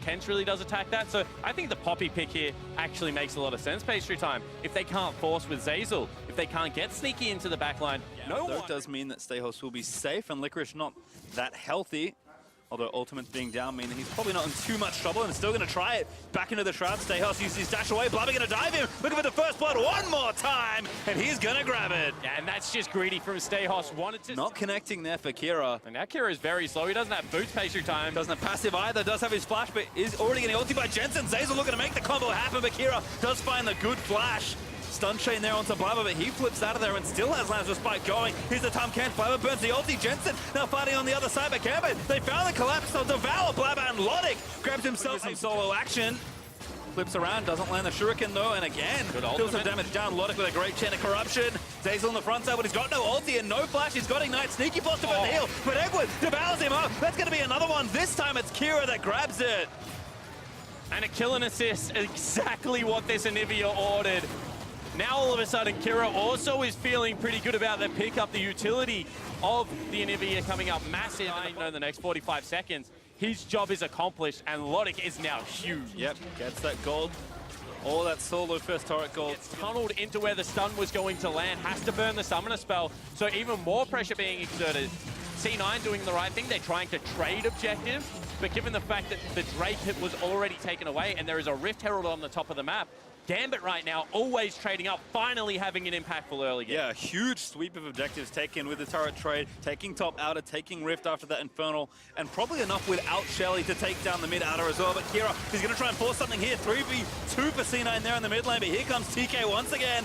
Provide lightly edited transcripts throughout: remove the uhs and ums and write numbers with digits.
potentially does attack that. So I think the Poppy pick here actually makes a lot of sense, Pastry Time. If they can't force with Zeyzal, if they can't get Sneaky into the backline, That does mean that Stayhouse will be safe, and Licorice not that healthy. Although Ultimate being down means he's probably not in too much trouble and still going to try it. Back into the Shroud, Stayhouse uses his dash away. Blabber going to dive him, looking for the first blood one more time, and he's going to grab it. Yeah, and that's just greedy from Stayhouse. Wanted to... Not connecting there for Kira. And now Kira is very slow. He doesn't have boots Pastry Time. Doesn't have passive either, does have his flash, but is already getting ulti by Jensen. Zeyzal looking to make the combo happen, but Kira does find the good flash. Stun chain there onto Blabber, but he flips out of there and still has Lance Spike going. Here's the time can't. Blabber burns the ulti. Jensen now fighting on the other side, but Gambit, they found the collapse. They'll devour Blabber, and Lodik grabs himself some solo action. Flips around, doesn't land the shuriken though, and again, deals some damage down. Lodik with a great chain of corruption. Zeyzal on the front side, but he's got no ulti and no flash. He's got Ignite. Sneaky forced to burn the heal, but Edward devours him up. That's going to be another one. This time it's Kira that grabs it. And a kill and assist, exactly what this Anivia ordered. Now all of a sudden, Kira also is feeling pretty good about the pickup, the utility of the Anivia coming up massive. In the next 45 seconds, his job is accomplished, and Lodik is now huge. Yep, gets that gold. All that solo first turret gold. Gets tunneled into where the stun was going to land, has to burn the summoner spell, so even more pressure being exerted. C9 doing the right thing, they're trying to trade objectives, but given the fact that the Drake hit was already taken away and there is a Rift Herald on the top of the map, Gambit right now, always trading up, finally having an impactful early game. Yeah, a huge sweep of objectives taken with the turret trade, taking top outer, taking Rift after that Infernal, and probably enough without Shelly to take down the mid outer as well. But Kira, he's going to try and force something here. 3v2 for C9 there in the mid lane, but here comes TK once again.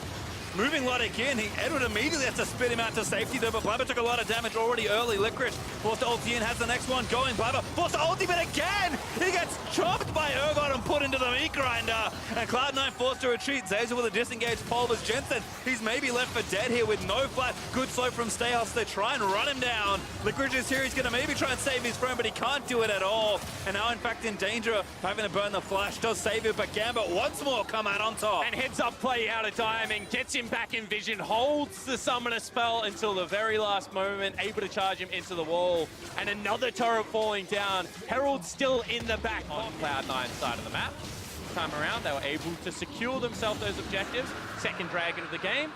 Moving Lodik in, Edward immediately has to spit him out to safety though, but Blabber took a lot of damage already early. Licorice forced to ulti in, has the next one going. Blabber forced to ulti, but again, he gets chopped by Urgot and put into the meat grinder. And Cloud9 forced to retreat. Zeyzal with a disengaged pole as Jensen. He's maybe left for dead here with no flash. Good slow from Stayhouse. They try and run him down. Licorice is here, he's gonna maybe try and save his friend, but he can't do it at all. And now in fact in danger of having to burn the flash. Does save it, but Gambit once more come out on top. And heads up play out of Diamond, gets him back in vision, holds the summoner spell until the very last moment, able to charge him into the wall. And another turret falling down. Herald still in the back on Cloud9 side of the map. Time around, they were able to secure themselves those objectives. Second dragon of the game.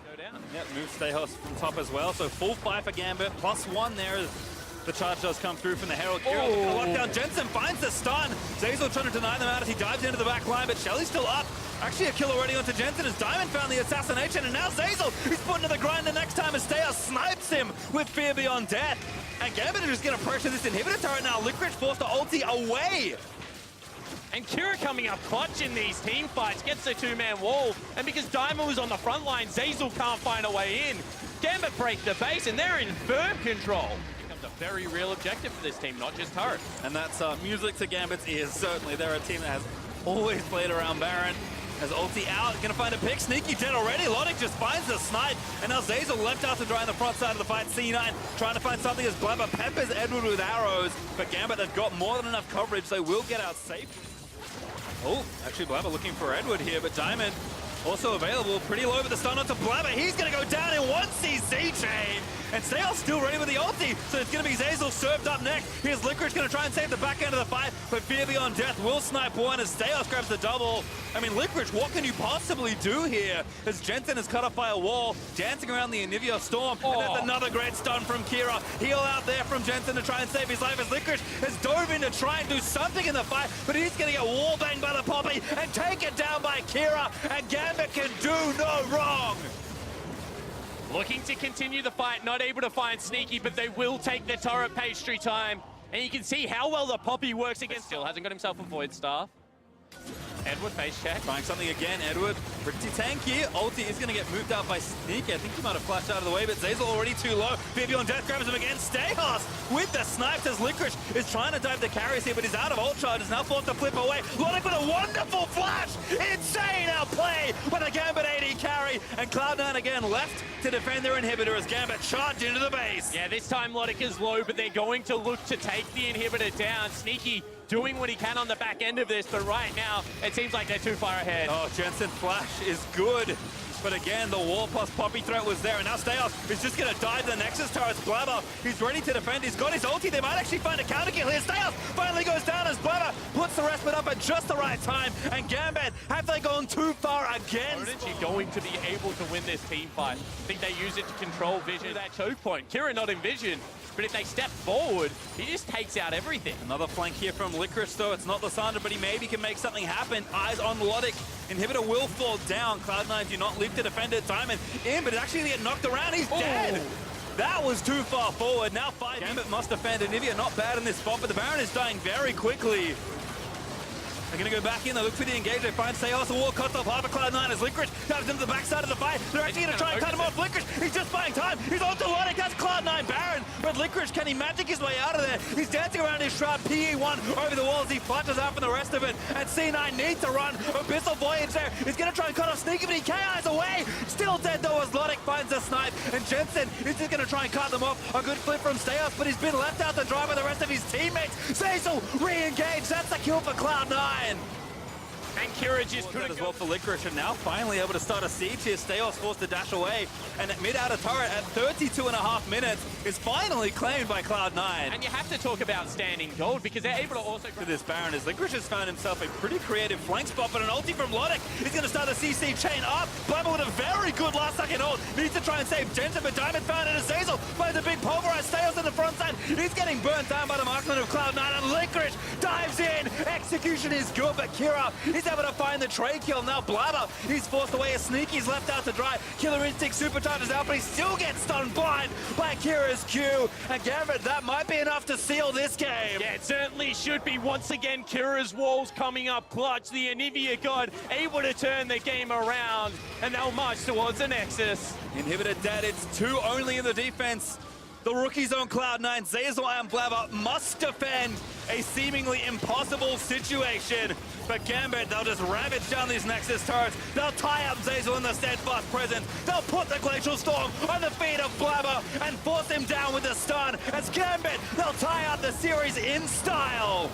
Go down. Yep, move Stayhouse from top as well. So full fight for Gambit, +1 there. The charge does come through from the Herald. Kira looking to lock down. Jensen finds the stun. Zeyzal trying to deny them out as he dives into the back line, but Shelly's still up. Actually a kill already onto Jensen as Diamond found the assassination, and now Zeyzal, he's put into the grind the next time as Stayhouse snipes him with Fear Beyond Death. And Gambit is just going to pressure this inhibitor turret now. Licorice forced to ulti away. And Kira coming up clutch in these team fights, gets the two-man wall, and because Diamond was on the front line, Zeyzal can't find a way in. Gambit break the base, and they're in firm control. Becomes a very real objective for this team, not just turret. And that's music to Gambit's ears, certainly. They're a team that has always played around Baron. Has ulti out, gonna find a pick. Sneaky dead already. Lodik just finds the snipe. And now Zeyzal left out to dry on the front side of the fight. C9 trying to find something as Blabber peppers Edward with arrows. But Gambit have got more than enough coverage. They will get out safe. Oh, actually Blabber looking for Edward here, but Diamond also available. Pretty low with the stun onto Blabber. He's gonna go down in one CC chain. And Stayhouse still ready with the ulti, so it's gonna be Zeyzal served up next. Here's Licorice gonna try and save the back end of the fight, but Fear Beyond Death will snipe one as Stayhouse grabs the double. I mean, Licorice, what can you possibly do here? As Jensen is cut off by a wall, dancing around the Anivia Storm, and that's another great stun from Kira. Heal out there from Jensen to try and save his life as Licorice has dove in to try and do something in the fight, but he's gonna get wall banged by the Poppy and taken down by Kira, and Gambit can do no wrong. Looking to continue the fight, not able to find Sneaky, but they will take the turret. Pastry Time. And you can see how well the Poppy works against. Still hasn't got himself a Void Staff. Edward face check. Trying something again, Edward. Pretty tanky. Ulti is going to get moved out by Sneaky. I think he might have flashed out of the way, but Zeyzal already too low. Fear Beyond Death grabs him again. Stayhouse with the snipes as Licorice is trying to dive the carries here, but he's out of ult charge. Is now forced to flip away. Lodik with a wonderful flash. Insane outplay with a Gambit AD carry. And Cloud9 again left to defend their inhibitor as Gambit charged into the base. Yeah, this time Lodik is low, but they're going to look to take the inhibitor down. Sneaky doing what he can on the back end of this, but right now it seems like they're too far ahead. Oh, Jensen flash is good. But again, the wall plus Poppy threat was there, and now Steos is just going to dive the Nexus turrets. Blabber, he's ready to defend. He's got his ulti. They might actually find a counter kill here. Steos finally goes down as Blabber puts the respite up at just the right time. And Gambit, have they gone too far again? You're going to be able to win this team fight. I think they use it to control Vision. That choke point. Kira not in Vision, but if they step forward, he just takes out everything. Another flank here from Licorice, though. It's not Lysandra, but he maybe can make something happen. Eyes on Logic. Inhibitor will fall down. Cloud9 do not live to defend it. Diamond in, but it actually get knocked around. He's dead. That was too far forward. Now 5. Gambit must defend. Anivia not bad in this spot, but the Baron is dying very quickly. They're going to go back in. They look for the engage. They find Seos. The wall cuts off half of Cloud9 as Licorice comes into the backside of the fight. They're actually going to try and cut him off. Licorice, he's just buying time. He's on to Logic. That's Cloud9 Baron. But Licorice, can he magic his way out of there? He's dancing around his shroud. PE1 over the walls. He flushes out from the rest of it. And C9 needs to run. Abyssal Voyage there. He's going to try and cut off Sneaky, but he KI's away. Still dead though as Logic finds a snipe. And Jensen is just going to try and cut them off. A good flip from Steos, but he's been left out to dry by the rest of his teammates. Zazel re-engaged. That's the kill for Cloud9. And Kira just couldn't as well for Licorice, and now finally able to start a siege here. Steos forced to dash away, and at mid-outer turret at 32.5 minutes is finally claimed by Cloud9. And you have to talk about standing gold because they're able to also... To this Baron, as Licorice has found himself a pretty creative flank spot, but an ulti from Logic is going to start the CC chain up. Blabber with a very good last-second ult. Needs to try and save Jensen, but Diamond found it as Zazel finds a big pulverize. Steos in the front side. He's getting burnt down by the marksman of Cloud9, and Licorice dives in. Execution is good, but Kira is able to find the trade kill. Now Blabber, he's forced away. A Sneaky's left out to dry. Killer Instinct supercharges out, but he still gets stunned blind by Kira's Q. And Gambit, that might be enough to seal this game. Yeah, it certainly should be. Once again, Kira's walls coming up clutch. The Anivia God able to turn the game around, and they'll march towards the Nexus. Inhibitor dead. It's 2 only in the defense. The rookies on Cloud9, Zazel and Blabber must defend a seemingly impossible situation. But Gambit, they'll just ravage down these Nexus turrets. They'll tie up Zazel in the steadfast presence. They'll put the Glacial Storm on the feet of Blabber and force him down with the stun. As Gambit, they'll tie up the series in style.